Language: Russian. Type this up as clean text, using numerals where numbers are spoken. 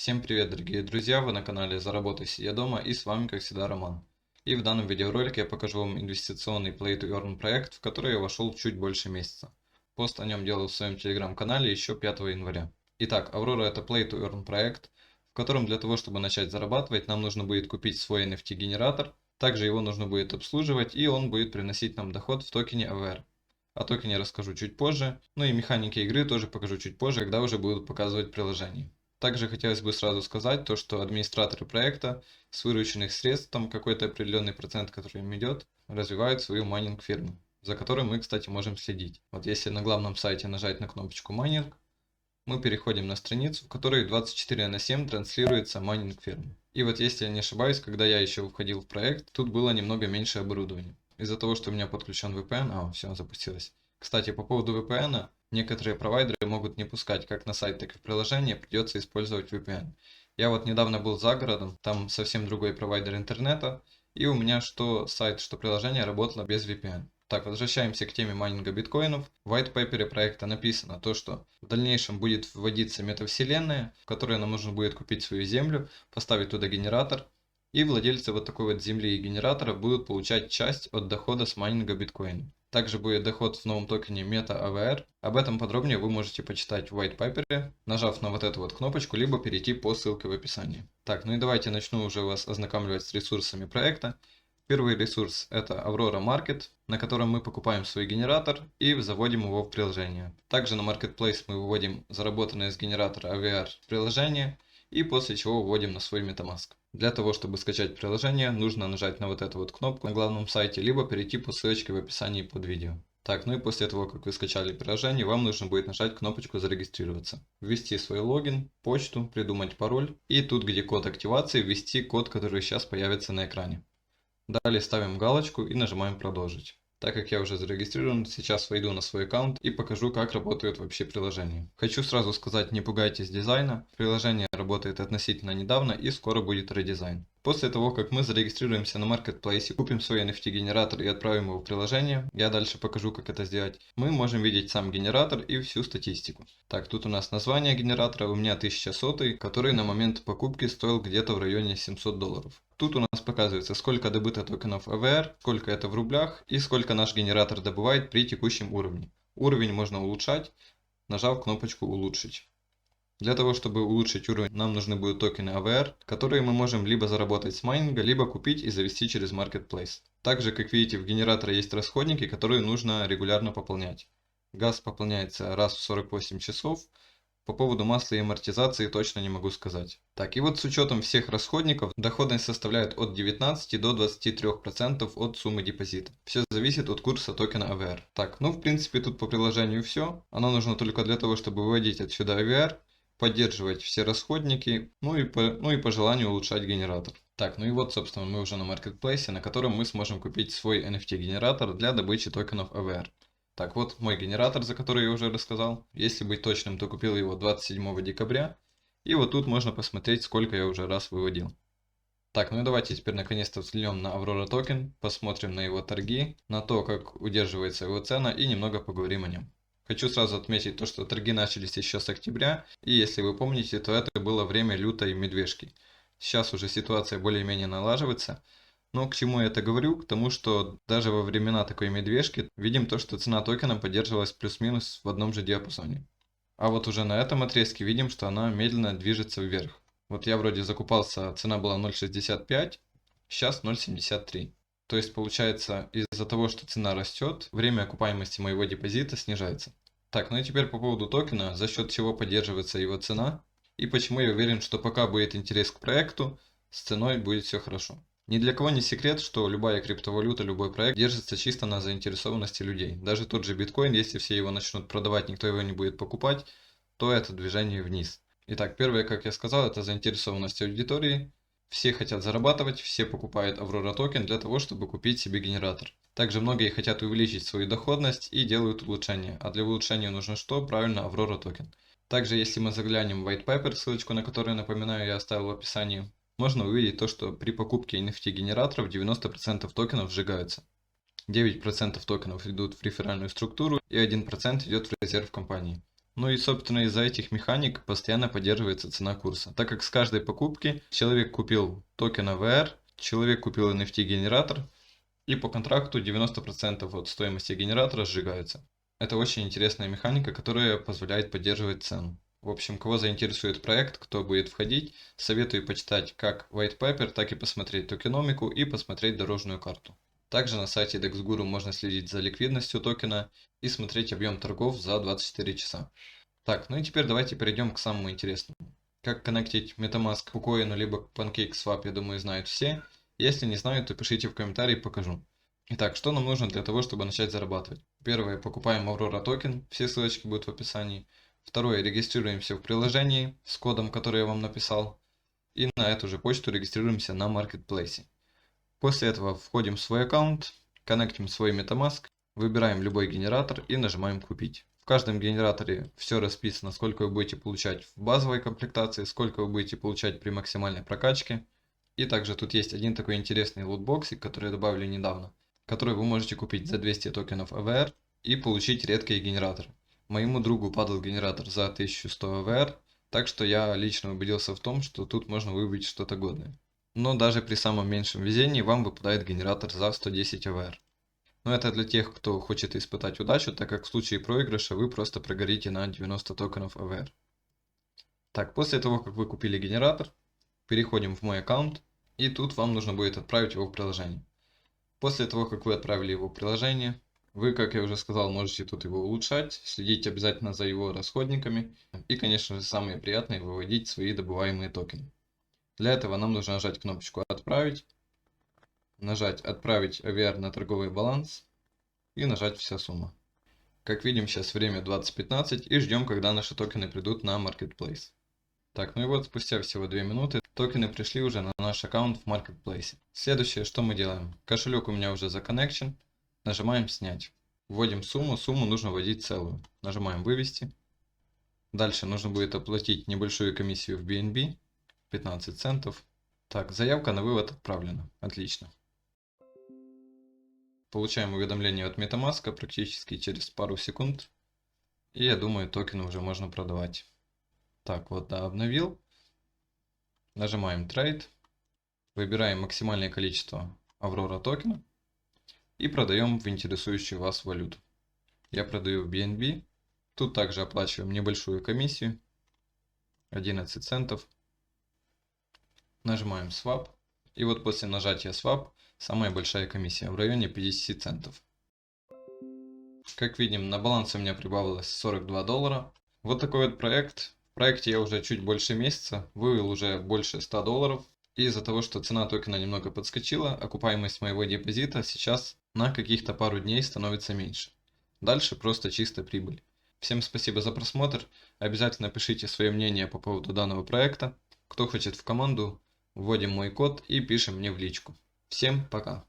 Всем привет, дорогие друзья! Вы на канале Заработай сидя дома, и с вами, как всегда, Роман. И в данном видеоролике я покажу вам инвестиционный Play to Earn проект, в который я вошел чуть больше месяца. Пост о нем делал в своем телеграм-канале еще 5 января. Итак, Аврора — это Play to Earn проект, в котором для того, чтобы начать зарабатывать, нам нужно будет купить свой NFT-генератор, также его нужно будет обслуживать, и он будет приносить нам доход в токене AVR. О токене расскажу чуть позже, ну и механики игры тоже покажу чуть позже, когда уже буду показывать приложение. Также хотелось бы сразу сказать то, что администраторы проекта с вырученных средств, там какой-то определенный процент, который им идет, развивают свою майнинг фирму, за которой мы, кстати, можем следить. Вот если на главном сайте нажать на кнопочку майнинг, мы переходим на страницу, в которой 24/7 транслируется майнинг фирмы. И вот если я не ошибаюсь, когда я еще входил в проект, тут было немного меньше оборудования. Из-за того, что у меня подключен VPN, все, запустилось. Кстати, по поводу VPN, некоторые провайдеры могут не пускать как на сайт, так и в приложение, придется использовать VPN. Я вот недавно был за городом, там совсем другой провайдер интернета, и у меня что сайт, что приложение работало без VPN. Так, возвращаемся к теме майнинга биткоинов. В white paper проекта написано то, что в дальнейшем будет вводиться метавселенная, в которой нам нужно будет купить свою землю, поставить туда генератор, и владельцы вот такой вот земли и генератора будут получать часть от дохода с майнинга биткоина. Также будет доход в новом токене MetaAVR. Об этом подробнее вы можете почитать в white paper, нажав на вот эту вот кнопочку, либо перейти по ссылке в описании. Так, ну и давайте начну уже вас ознакомливать с ресурсами проекта. Первый ресурс — это Aurora Market, на котором мы покупаем свой генератор и заводим его в приложение. Также на Marketplace мы выводим заработанное с генератора AVR в приложение, и после чего вводим на свой MetaMask. Для того, чтобы скачать приложение, нужно нажать на вот эту вот кнопку на главном сайте, либо перейти по ссылочке в описании под видео. Так, ну и после того, как вы скачали приложение, вам нужно будет нажать кнопочку «Зарегистрироваться», ввести свой логин, почту, придумать пароль, и тут, где код активации, ввести код, который сейчас появится на экране. Далее ставим галочку и нажимаем «Продолжить». Так как я уже зарегистрирован, сейчас войду на свой аккаунт и покажу, как работает вообще приложение. Хочу сразу сказать, не пугайтесь дизайна. Приложение работает относительно недавно и скоро будет редизайн. После того, как мы зарегистрируемся на Marketplace, купим свой NFT-генератор и отправим его в приложение, я дальше покажу, как это сделать, мы можем видеть сам генератор и всю статистику. Так, тут у нас название генератора, у меня 1100, который на момент покупки стоил где-то в районе $700. Тут у нас показывается, сколько добыто токенов AVR, сколько это в рублях и сколько наш генератор добывает при текущем уровне. Уровень можно улучшать, нажав кнопочку «Улучшить». Для того, чтобы улучшить уровень, нам нужны будут токены AVR, которые мы можем либо заработать с майнинга, либо купить и завести через Marketplace. Также, как видите, в генераторе есть расходники, которые нужно регулярно пополнять. Газ пополняется раз в 48 часов. По поводу масла и амортизации точно не могу сказать. Так, и вот с учетом всех расходников, доходность составляет от 19 до 23% от суммы депозита. Все зависит от курса токена AVR. Так, ну в принципе тут по приложению все. Оно нужно только для того, чтобы выводить отсюда AVR, поддерживать все расходники, ну и по желанию улучшать генератор. Так, ну и вот, собственно, мы уже на маркетплейсе, на котором мы сможем купить свой NFT-генератор для добычи токенов AVR. Так, вот мой генератор, за который я уже рассказал. Если быть точным, то купил его 27 декабря. И вот тут можно посмотреть, сколько я уже раз выводил. Так, ну и давайте теперь наконец-то взглянем на Aurora токен, посмотрим на его торги, на то, как удерживается его цена, и немного поговорим о нем. Хочу сразу отметить то, что торги начались еще с октября, и если вы помните, то это было время лютой медвежки. Сейчас уже ситуация более-менее налаживается. Но к чему я это говорю? К тому, что даже во времена такой медвежки видим то, что цена токена поддерживалась плюс-минус в одном же диапазоне. А вот уже на этом отрезке видим, что она медленно движется вверх. Вот я вроде закупался, цена была 0.65, сейчас 0.73. То есть получается, из-за того, что цена растет, время окупаемости моего депозита снижается. Так, ну и теперь по поводу токена, за счет чего поддерживается его цена, и почему я уверен, что пока будет интерес к проекту, с ценой будет все хорошо. Ни для кого не секрет, что любая криптовалюта, любой проект держится чисто на заинтересованности людей. Даже тот же биткоин, если все его начнут продавать, никто его не будет покупать, то это движение вниз. Итак, первое, как я сказал, это заинтересованность аудитории. Все хотят зарабатывать, все покупают Aurora токен для того, чтобы купить себе генератор. Также многие хотят увеличить свою доходность и делают улучшения. А для улучшения нужно что? Правильно, Aurora токен. Также, если мы заглянем в white paper, ссылочку на которую, напоминаю, я оставил в описании, можно увидеть то, что при покупке NFT-генераторов 90% токенов сжигаются. 9% токенов идут в реферальную структуру и 1% идет в резерв компании. Ну и, собственно, из-за этих механик постоянно поддерживается цена курса, так как с каждой покупки человек купил токен AVR, человек купил NFT-генератор, и по контракту 90% от стоимости генератора сжигаются. Это очень интересная механика, которая позволяет поддерживать цену. В общем, кого заинтересует проект, кто будет входить, советую почитать как white paper, так и посмотреть токеномику и посмотреть дорожную карту. Также на сайте DexGuru можно следить за ликвидностью токена и смотреть объем торгов за 24 часа. Так, ну и теперь давайте перейдем к самому интересному. Как коннектить MetaMask к KuCoin либо к PancakeSwap, я думаю, знают все. Если не знают, то пишите в комментарии, покажу. Итак, что нам нужно для того, чтобы начать зарабатывать? Первое, покупаем Aurora токен, все ссылочки будут в описании. Второе, регистрируемся в приложении с кодом, который я вам написал. И на эту же почту регистрируемся на Marketplace. После этого входим в свой аккаунт, коннектим свой MetaMask, выбираем любой генератор и нажимаем купить. В каждом генераторе все расписано, сколько вы будете получать в базовой комплектации, сколько вы будете получать при максимальной прокачке. И также тут есть один такой интересный лутбоксик, который добавили недавно, который вы можете купить за 200 токенов AVR и получить редкие генераторы. Моему другу падал генератор за 1100 AVR, так что я лично убедился в том, что тут можно выбить что-то годное. Но даже при самом меньшем везении вам выпадает генератор за 110 AVR. Но это для тех, кто хочет испытать удачу, так как в случае проигрыша вы просто прогорите на 90 токенов AVR. Так, после того, как вы купили генератор, переходим в мой аккаунт, и тут вам нужно будет отправить его в приложение. После того, как вы отправили его в приложение, вы, как я уже сказал, можете тут его улучшать, следить обязательно за его расходниками и, конечно же, самое приятное, выводить свои добываемые токены. Для этого нам нужно нажать кнопочку «Отправить», нажать «Отправить AVR на торговый баланс» и нажать «Вся сумма». Как видим, сейчас время 20:15 и ждем, когда наши токены придут на Marketplace. Так, ну и вот спустя всего 2 минуты токены пришли уже на наш аккаунт в Marketplace. Следующее, что мы делаем. Кошелек у меня уже законнекчен. Нажимаем «Снять». Вводим сумму. Сумму нужно вводить целую. Нажимаем «Вывести». Дальше нужно будет оплатить небольшую комиссию в BNB. 15 центов. Так, заявка на вывод отправлена. Отлично. Получаем уведомление от MetaMask практически через пару секунд. И я думаю, токены уже можно продавать. Так, вот, да, обновил. Нажимаем Trade. Выбираем максимальное количество Aurora токена. И продаем в интересующую вас валюту. Я продаю в BNB. Тут также оплачиваем небольшую комиссию. 11 центов. Нажимаем Swap. И вот после нажатия Swap самая большая комиссия в районе 50 центов. Как видим, на балансе у меня прибавилось 42 доллара. Вот такой вот проект. В проекте я уже чуть больше месяца, вывел уже больше 100 долларов. И из-за того, что цена токена немного подскочила, окупаемость моего депозита сейчас на каких-то пару дней становится меньше. Дальше просто чисто прибыль. Всем спасибо за просмотр. Обязательно пишите свое мнение по поводу данного проекта. Кто хочет в команду, вводим мой код и пишем мне в личку. Всем пока!